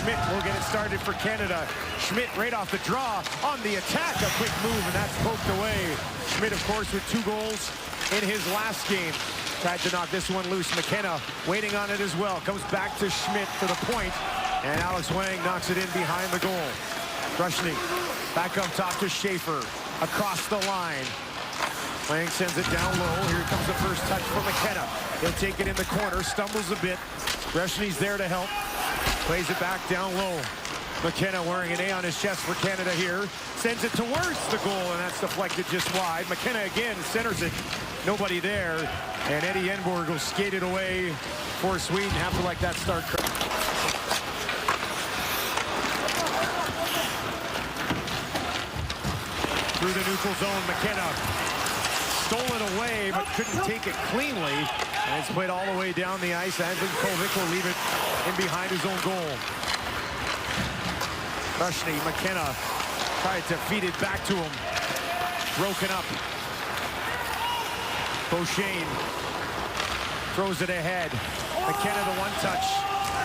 Schmidt will get it started for Canada. Schmidt right off the draw on the attack. A quick move, and that's poked away. Schmidt, of course, with 2 goals in his last game. Tried to knock this one loose. McKenna waiting on it as well. Comes back to Schmidt for the point, and Alex Wang knocks it in behind the goal. Rushny back up top to Schaefer. Across the line. Wang sends it down low. Here comes the first touch from McKenna. He'll take it in the corner, stumbles a bit. Rushny's there to help. Plays it back down low. McKenna wearing an A on his chest for Canada here. Sends it towards the goal, and that's deflected just wide. McKenna again centers it. Nobody there. And Eddie Enborg will skate it away for Sweden. Have to like that start. Through the neutral zone, McKenna stole it away, but couldn't take it cleanly. And it's played all the way down the ice. Hlinka will leave it in behind his own goal. Rushny, McKenna tried to feed it back to him. Broken up. Beauchene throws it ahead. McKenna the one touch.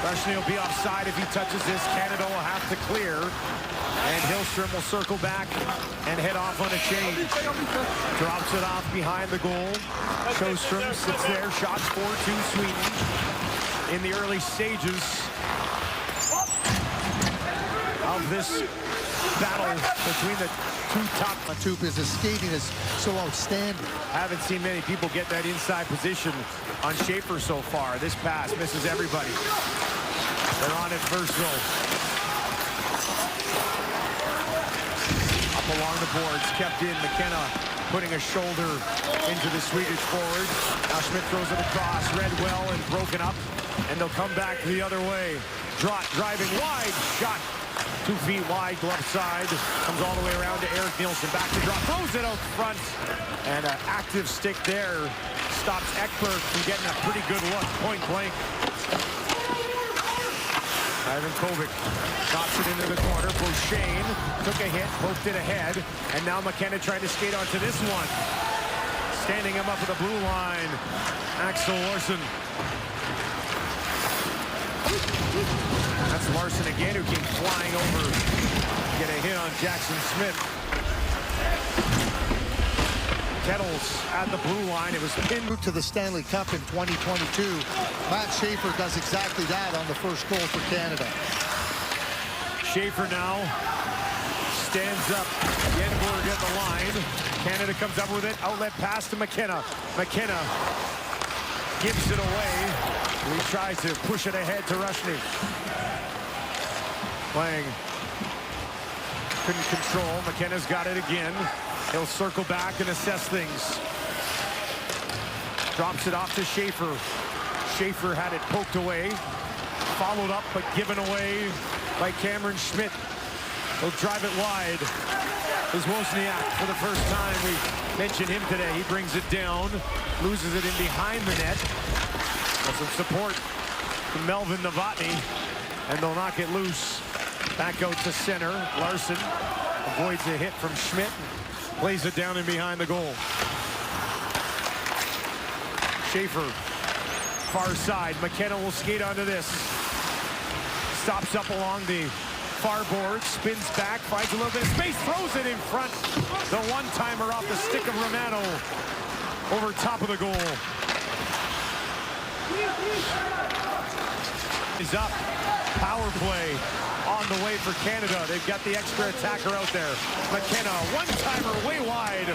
Rushny will be offside if he touches this. Canada will have to clear. And Hillstrom will circle back and head off on a change. Drops it off behind the goal. Sjöström sits there. Shots 4-2 Sweden in the early stages of this battle between the 2 top. His skating is so outstanding. Haven't seen many people get that inside position on Schaefer so far. This pass misses everybody. They're on it first though. Up along the boards, kept in. McKenna putting a shoulder into the Swedish forward. Now Schmidt throws it across, read well and broken up, and they'll come back the other way. Drott driving wide, shot 2 feet wide, glove side, comes all the way around to Eric Nielsen. Back to Drott, throws it out front, and an active stick there stops Ekberg from getting a pretty good look, point blank. Ivan Kovic knocks it into the corner. Beauchene took a hit, poked it ahead, and now McKenna trying to skate onto this one. Standing him up at the blue line, Axel Larsson. That's Larsson again, who came flying over, get a hit on Jackson Smith. Kettles at the blue line. It was pinned To the Stanley Cup in 2022. Matt Schaefer does exactly that on the first goal for Canada. Schaefer now stands up. Enborg at the line. Canada comes up with it. Outlet pass to McKenna. McKenna gives it away. He tries to push it ahead to Rushny. Wang couldn't control. McKenna's got it again. He'll circle back and assess things. Drops it off to Schaefer. Schaefer had it poked away. Followed up, but given away by Cameron Schmidt. He'll drive it wide. Is Wozniak for the first time. We mentioned him today. He brings it down. Loses it in behind the net. Got some support from Melvin Novotny. And they'll knock it loose. Back out to center. Larsson avoids a hit from Schmidt. Plays it down in behind the goal. Schaefer, far side. McKenna will skate onto this. Stops up along the far board, spins back, finds a little bit of space, throws it in front. The one-timer off the stick of Romano over top of the goal. Is up. Power play on the way for Canada. They've got the extra attacker out there. McKenna, one-timer way wide,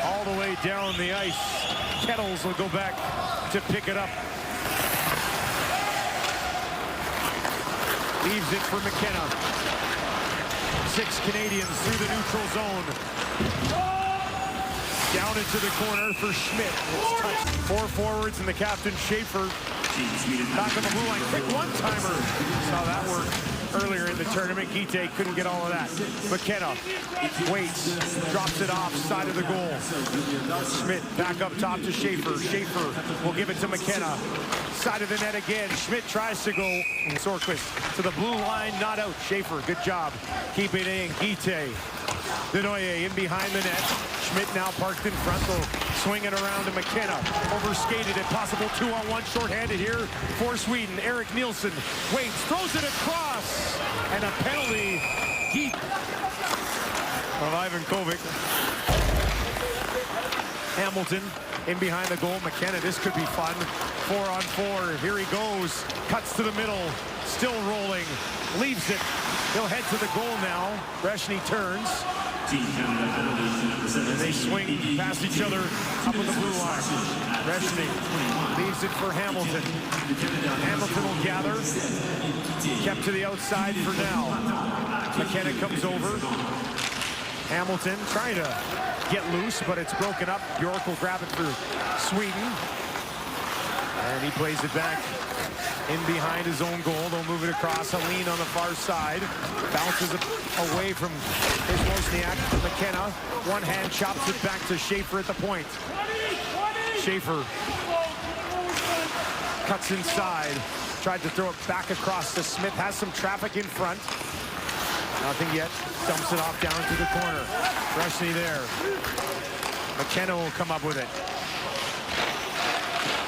all the way down the ice. Kettles will go back to pick it up. Leaves it for McKenna. 6 Canadians through the neutral zone. Down into the corner for Schmidt. It's touched. 4 forwards and the captain Schaefer. Back on the blue line, quick one-timer. Saw that work earlier in the tournament. Guite couldn't get all of that. McKenna waits, drops it off, side of the goal. Schmidt back up top to Schaefer. Schaefer will give it to McKenna. Side of the net again. Schmidt tries to go. Sorquist to the blue line, not out. Schaefer, good job. Keep it in. Guite. Denoye in behind the net. Schmidt now parked in front, though, swinging around to McKenna. Overskated it, possible 2-on-1, shorthanded here for Sweden. Eric Nielsen waits, throws it across. And a penalty deep of Ivan Kovic. Hamilton in behind the goal. McKenna, this could be fun. 4-on-4. Here he goes. Cuts to the middle. Still rolling. Leaves it. He'll head to the goal now. Brezhny turns. And they swing past each other up at the blue line. Brezhny leaves it for Hamilton. Hamilton will gather. Kept to the outside for now. McKenna comes over. Hamilton trying to get loose, but it's broken up. Bjork will grab it for Sweden. And he plays it back in behind his own goal. They'll move it across. Helene on the far side. Bounces it away from his Wozniak. McKenna, one hand, chops it back to Schaefer at the point. Schaefer cuts inside. Tried to throw it back across to Smith. Has some traffic in front. Nothing yet. Dumps it off down to the corner. Brezhny there. McKenna will come up with it.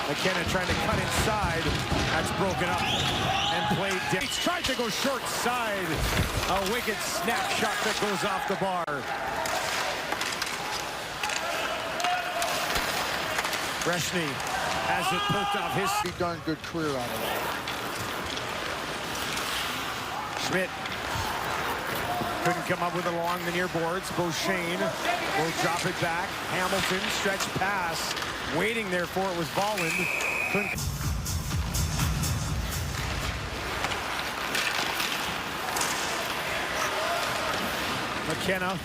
McKenna trying to cut inside. That's broken up and played down. He's tried to go short side. A wicked snapshot that goes off the bar. Brezhny has it poked off his. Pretty darn good career on it all. Schmidt couldn't come up with it along the near boards. Beauchene will drop it back. Hamilton, stretch pass. Waiting there for it was Volland. Couldn't. McKenna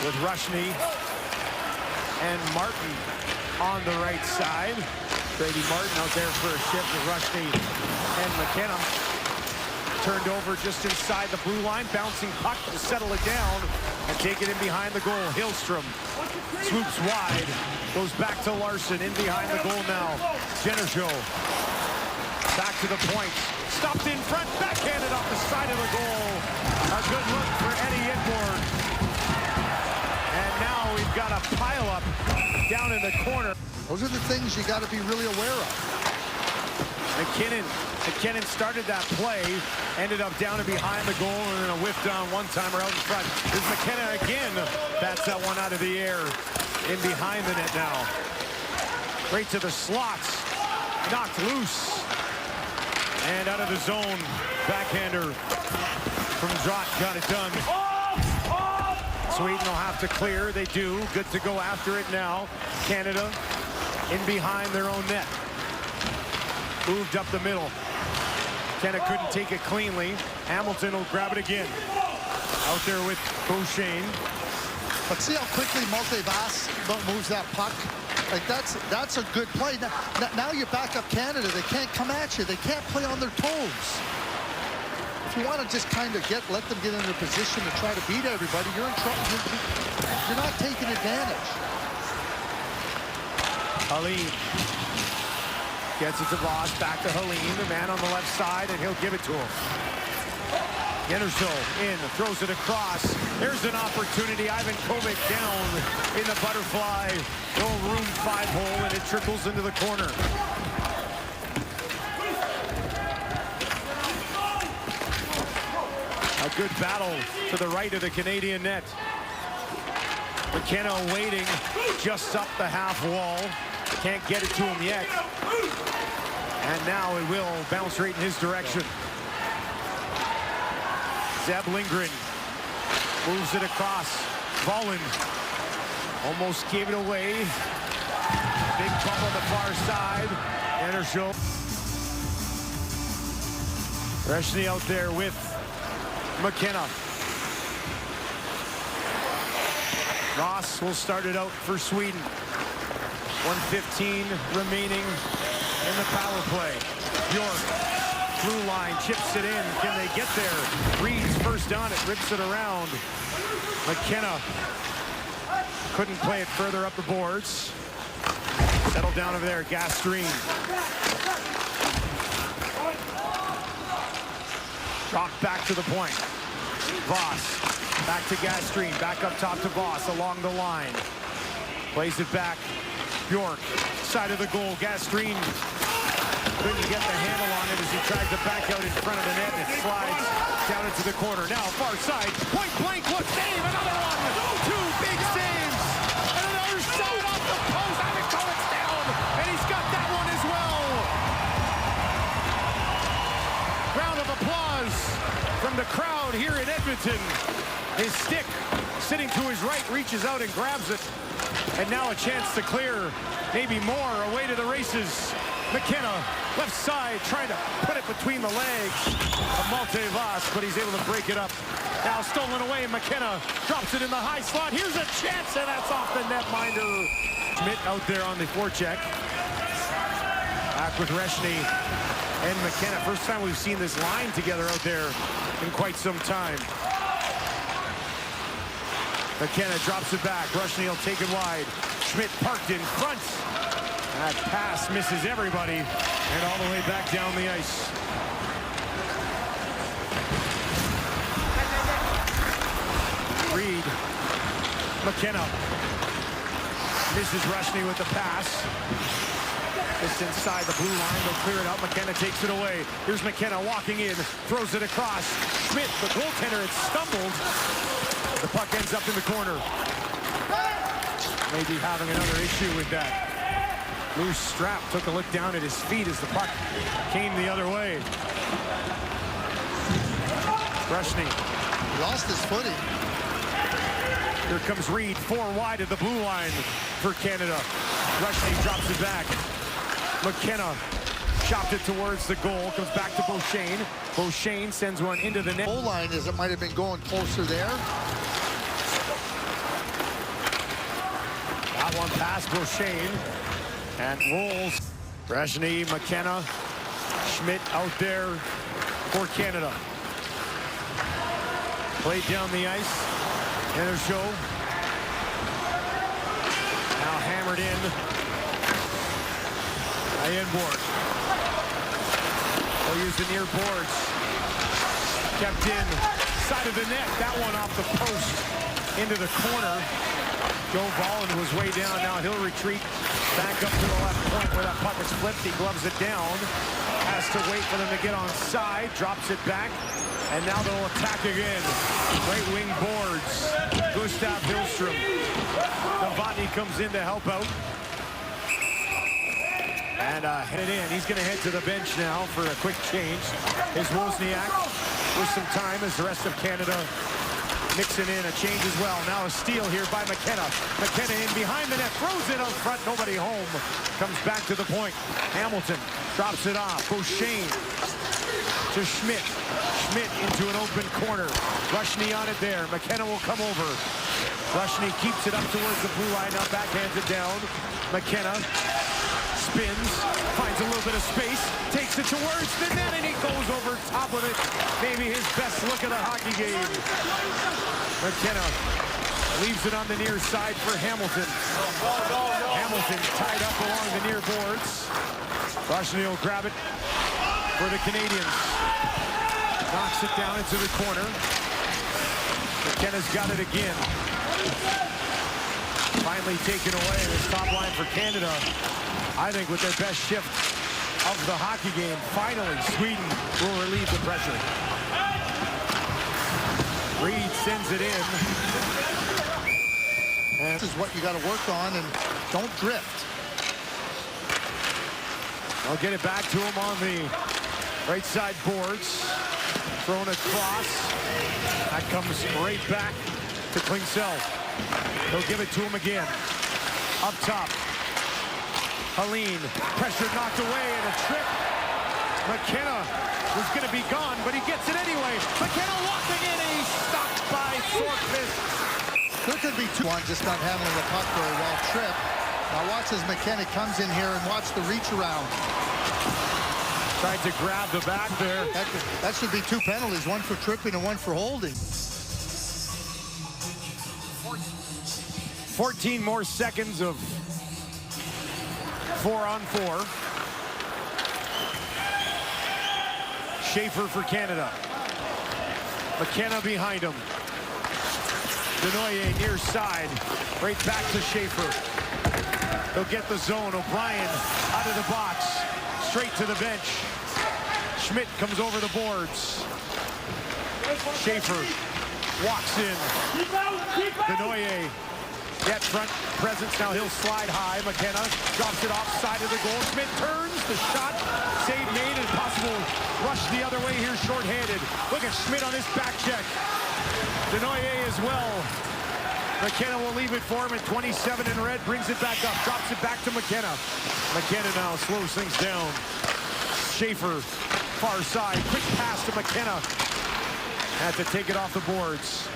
with Rushney and Martin on the right side. Brady Martin out there for a shift with Rushney and McKenna. Turned over just inside the blue line. Bouncing puck to settle it down and take it in behind the goal. Hillstrom swoops wide. Goes back to Larson in behind the goal now. Jennershow back to the point. Stopped in front. Backhanded off the side of the goal. A good look for Eddie Edward. And now we've got a pileup down in the corner. Those are the things you got to be really aware of. McKinnon started that play, ended up down and behind the goal, and then a whiff down one-timer out in front. There's McKenna again. Bats that one out of the air in behind the net now. Right to the slots. Knocked loose. And out of the zone. Backhander from Drott got it done. Sweden will have to clear. They do. Good to go after it now. Canada in behind their own net. Moved up the middle. Kenna couldn't take it cleanly. Hamilton will grab it again. Out there with Beauchene. But see how quickly Multivas moves that puck? Like that's a good play. Now you back up Canada. They can't come at you. They can't play on their toes. If you want to just kind of let them get in a position to try to beat everybody, you're in trouble. You're not taking advantage. Helene gets it to Voss, back to Helene, the man on the left side, and he'll give it to him. Yennersel in, throws it across. There's an opportunity. Ivan Kovic down in the butterfly. No room 5 hole, and it trickles into the corner. A good battle to the right of the Canadian net. McKenna waiting just up the half wall. Can't get it to him yet. And now it will bounce right in his direction. Zeb Lindgren moves it across. Volland almost gave it away. Big bump on the far side. Andershow. Brezhny out there with McKenna. Ross will start it out for Sweden. 1:15 remaining in the power play. Bjork, blue line, chips it in. Can they get there? Reed's first on it, rips it around. McKenna couldn't play it further up the boards. Settled down over there, Gastreen. Dropped back to the point. Voss, back to Gastreen, back up top to Voss along the line. Plays it back. Bjork, side of the goal. Gastreen Couldn't get the handle on it as he tried to back out in front of the net, and it slides down into the corner. Now far side, point blank, what save, another one! Two big saves! And another shot off the post, I think it's down, and he's got that one as well! Round of applause from the crowd here in Edmonton. His stick, sitting to his right, reaches out and grabs it. And now a chance to clear, maybe more, away to the races. McKenna, left side, trying to put it between the legs of Maltevas, but he's able to break it up. Now stolen away, McKenna drops it in the high slot. Here's a chance, and that's off the netminder. Schmidt out there on the forecheck. Back with Reshny and McKenna. First time we've seen this line together out there in quite some time. McKenna drops it back. Reshny will take it wide. Schmidt parked in front. That pass misses everybody, and all the way back down the ice. Reed, McKenna misses Reshny with the pass. Just inside the blue line, they'll clear it out. McKenna takes it away. Here's McKenna walking in, throws it across. Schmidt, the goaltender, had stumbled. The puck ends up in the corner. Maybe having another issue with that. Loose strap, took a look down at his feet as the puck came the other way. Reshny Lost his footing. Here comes Reed, 4 wide at the blue line for Canada. Reshny drops it back. McKenna chopped it towards the goal, comes back to Beauchene. Beauchene sends one into the net. Goal line as it might have been going closer there. That one past Beauchene and rolls. Reshny, McKenna, Schmidt out there for Canada. Played down the ice. Show. Now hammered in. Borg. They'll use the near boards. Kept in. Side of the net. That one off the post. Into the corner. Joe Volland was way down. Now he'll retreat back up to the left point where that puck is flipped. He gloves it down. Has to wait for them to get on side. Drops it back. And now they'll attack again. Right wing boards. Gustav Hillstrom. Novotny comes in to help out. And headed in. He's going to head to the bench now for a quick change. Is Wozniak with some time as the rest of Canada mixing in a change as well. Now a steal here by McKenna. McKenna in behind the net. Throws it up front. Nobody home. Comes back to the point. Hamilton drops it off. Beauchene to Schmidt. Schmidt into an open corner. Reshny on it there. McKenna will come over. Reshny keeps it up towards the blue line. Now backhands it down. McKenna spins, finds a little bit of space, takes it towards the net, and he goes over top of it. Maybe his best look of the hockey game. McKenna leaves it on the near side for Hamilton. Hamilton tied up along the near boards. Reshny will grab it for the Canadians. Knocks it down into the corner. McKenna's got it again. Finally taken away in this top line for Canada. I think with their best shift of the hockey game, finally Sweden will relieve the pressure. Reed sends it in. And this is what you got to work on, and don't drift. I'll get it back to him on the right side boards. Thrown across. That comes right back to Klingsell. He'll give it to him again. Up top. Helene, pressure knocked away and a trip. McKenna was going to be gone, but he gets it anyway. McKenna walking in, and he's stopped by Sorkvist. There could be two. One just not handling the puck very well. Trip. Now watch as McKenna comes in here and watch the reach around. Tried to grab the back there. That should be 2 penalties, one for tripping and one for holding. 14 more seconds of 4-on-4. Schaefer for Canada. McKenna behind him. Denoyer near side. Right back to Schaefer. He'll get the zone. O'Brien out of the box. straight to the bench. Schmidt comes over the boards. Schaefer walks in. Denoyer, yet front presence. Now he'll slide high. McKenna drops it off side of the goal. Schmidt turns. The shot. Save made and possible rush the other way here shorthanded. Look at Schmidt on this back check. Denoyer as well. McKenna will leave it for him at 27 in red. Brings it back up. Drops it back to McKenna. McKenna now slows things down. Schaefer, far side. Quick pass to McKenna. Had to take it off the boards.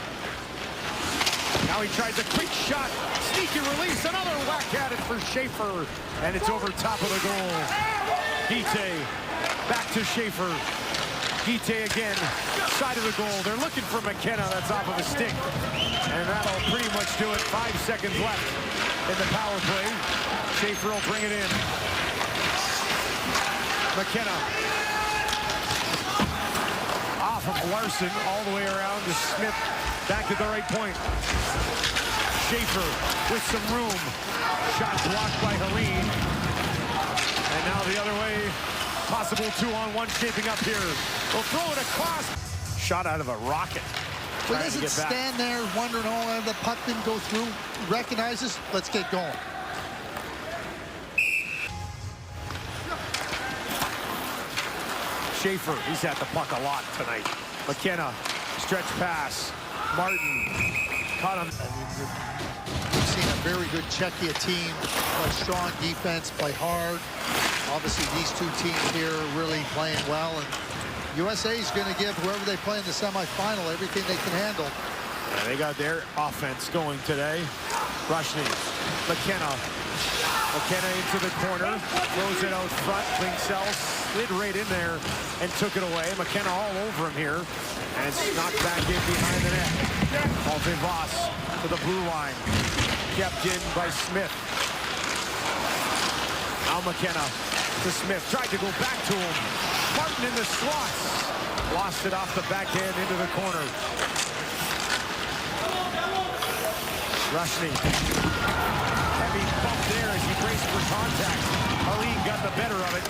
Now he tries a quick shot. Sneaky release. Another whack at it for Schaefer. And it's over top of the goal. Guite back to Schaefer. Guite again. Side of the goal. They're looking for McKenna. That's off of a stick. And that'll pretty much do it. 5 seconds left in the power play. Schaefer will bring it in. McKenna. Off of Larson. All the way around to Smith. Back at the right point. Schaefer with some room. Shot blocked by Helene. And now the other way. Possible 2-on-1 shaping up here. They'll throw it across. Shot out of a rocket. Well, he doesn't stand there wondering, oh, the puck didn't go through. Recognizes, let's get going. Schaefer, he's had the puck a lot tonight. McKenna, stretch pass. Martin, caught him. We've seen a very good Czechia team play strong defense, play hard. Obviously, these two teams here are really playing well, and USA is going to give whoever they play in the semifinal everything they can handle. Yeah, they got their offense going today. Rushny, McKenna. McKenna into the corner, throws it out front. Linkcell slid right in there and took it away. McKenna all over him here, and it's knocked back in behind the net. Malte Voss to the blue line, kept in by Smith. Now McKenna to Smith, tried to go back to him. Martin in the slots, lost it off the backhand into the corner. Rushny, heavy bump there as he braced for contact. Helene got the better of it.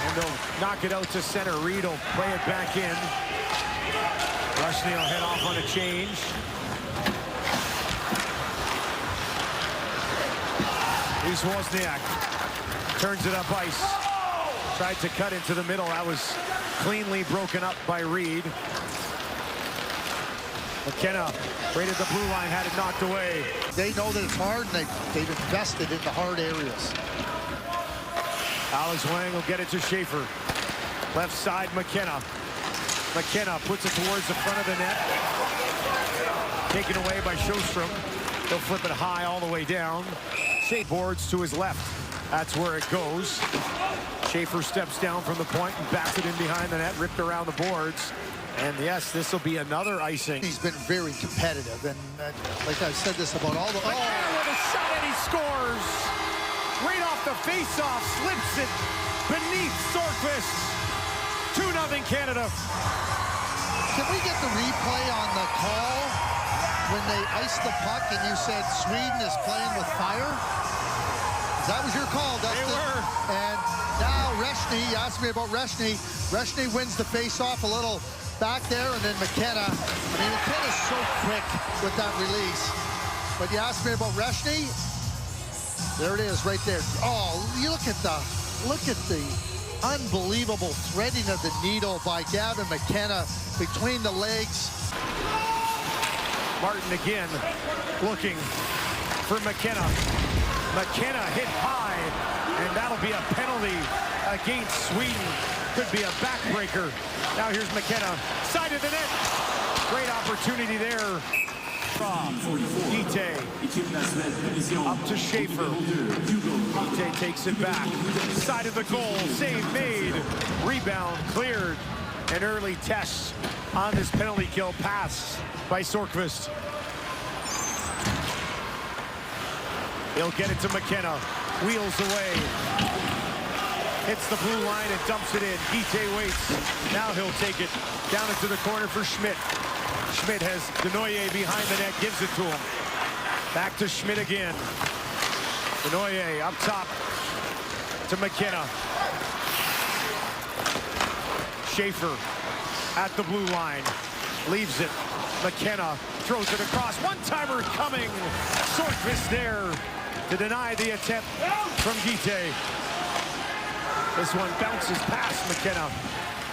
And they'll knock it out to center. Reed will play it back in. Rushny will head off on a change. Here's Wozniak. Turns it up ice. Tried to cut into the middle. That was cleanly broken up by Reed. McKenna right at the blue line, had it knocked away. They know that it's hard, and they've invested in the hard areas. Alex Wang will get it to Schaefer. Left side, McKenna. McKenna puts it towards the front of the net. Taken away by Sjostrom. He'll flip it high all the way down. Schaefer boards to his left. That's where it goes. Schaefer steps down from the point and bats it in behind the net, ripped around the boards. And yes, this will be another icing. He's been very competitive, and like I've said this about all the... With a shot, and he scores! Right off the face-off, slips it beneath Sorkvist. 2-0 Canada. Can we get the replay on the call when they iced the puck and you said Sweden is playing with fire? That was your call, Dustin. They were. And now Reshny, you asked me about Reshny. Reshny wins the face-off a little back there, and then McKenna. I mean, McKenna's so quick with that release. But you asked me about Reshny. There it is, right there. Oh, you look at the unbelievable threading of the needle by Gavin Mckenna between the legs. Martin again looking for McKenna. McKenna hit high, and that'll be a penalty against Sweden. Could be a backbreaker. Now here's McKenna, side of the net. Great opportunity there. Guite up to Schaefer. Guite takes it back. Side of the goal, save made. Rebound cleared. An early test on this penalty kill pass by Sorkvist. He'll get it to McKenna. Wheels away. Hits the blue line and dumps it in. Guite waits. Now he'll take it down into the corner for Schmidt. Schmidt has Denoyer behind the net, gives it to him. Back to Schmidt again. Denoyer up top to to McKenna. Schaefer at the blue line. Leaves it. McKenna throws it across. One-timer coming. Swordfist there to deny the attempt from Guite. This one bounces past McKenna.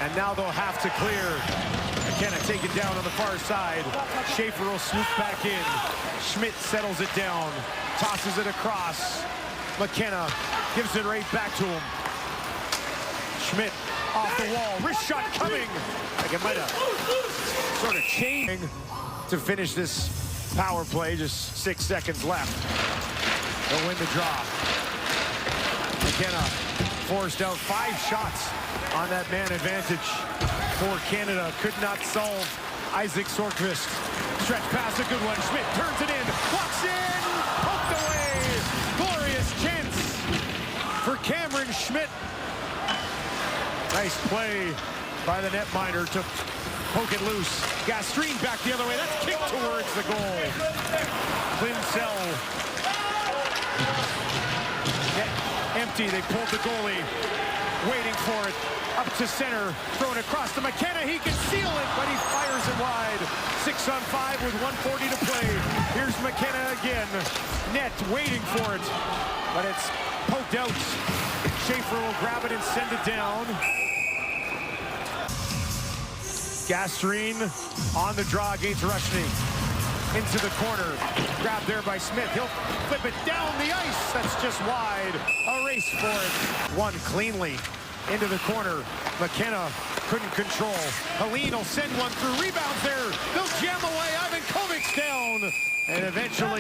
And now they'll have to clear. McKenna taken down on the far side. Schaefer will swoop back in. Schmidt settles it down. Tosses it across. McKenna gives it right back to him. Schmidt off the wall. Wrist shot coming. Like it might have sort of changed to finish this power play. Just 6 seconds left. They'll win the draw. McKenna forced out 5 shots on that man advantage for Canada. Could not solve Isaac Sorkvist. Stretch pass, a good one. Schmidt turns it in. Walks in. Poked away. Glorious chance for Cameron Schmidt. Nice play by the netminder to poke it loose. Gastrine back the other way. That's kicked towards the goal. Klinsell. Empty. They pulled the goalie. Waiting for it. Up to center. Thrown across to McKenna. He can seal it, but he fires it wide. 6 on 5 with 1:40 to play. Here's McKenna again. Net waiting for it. But it's poked out. Schaefer will grab it and send it down. Gastrine on the draw against Rushny. Into the corner. Grabbed there by Smith. He'll flip it down the ice. That's just wide. A race for it. One cleanly into the corner. McKenna couldn't control. Helene will send one through. Rebounds there. They'll jam away. Ivan Kovic's down. And eventually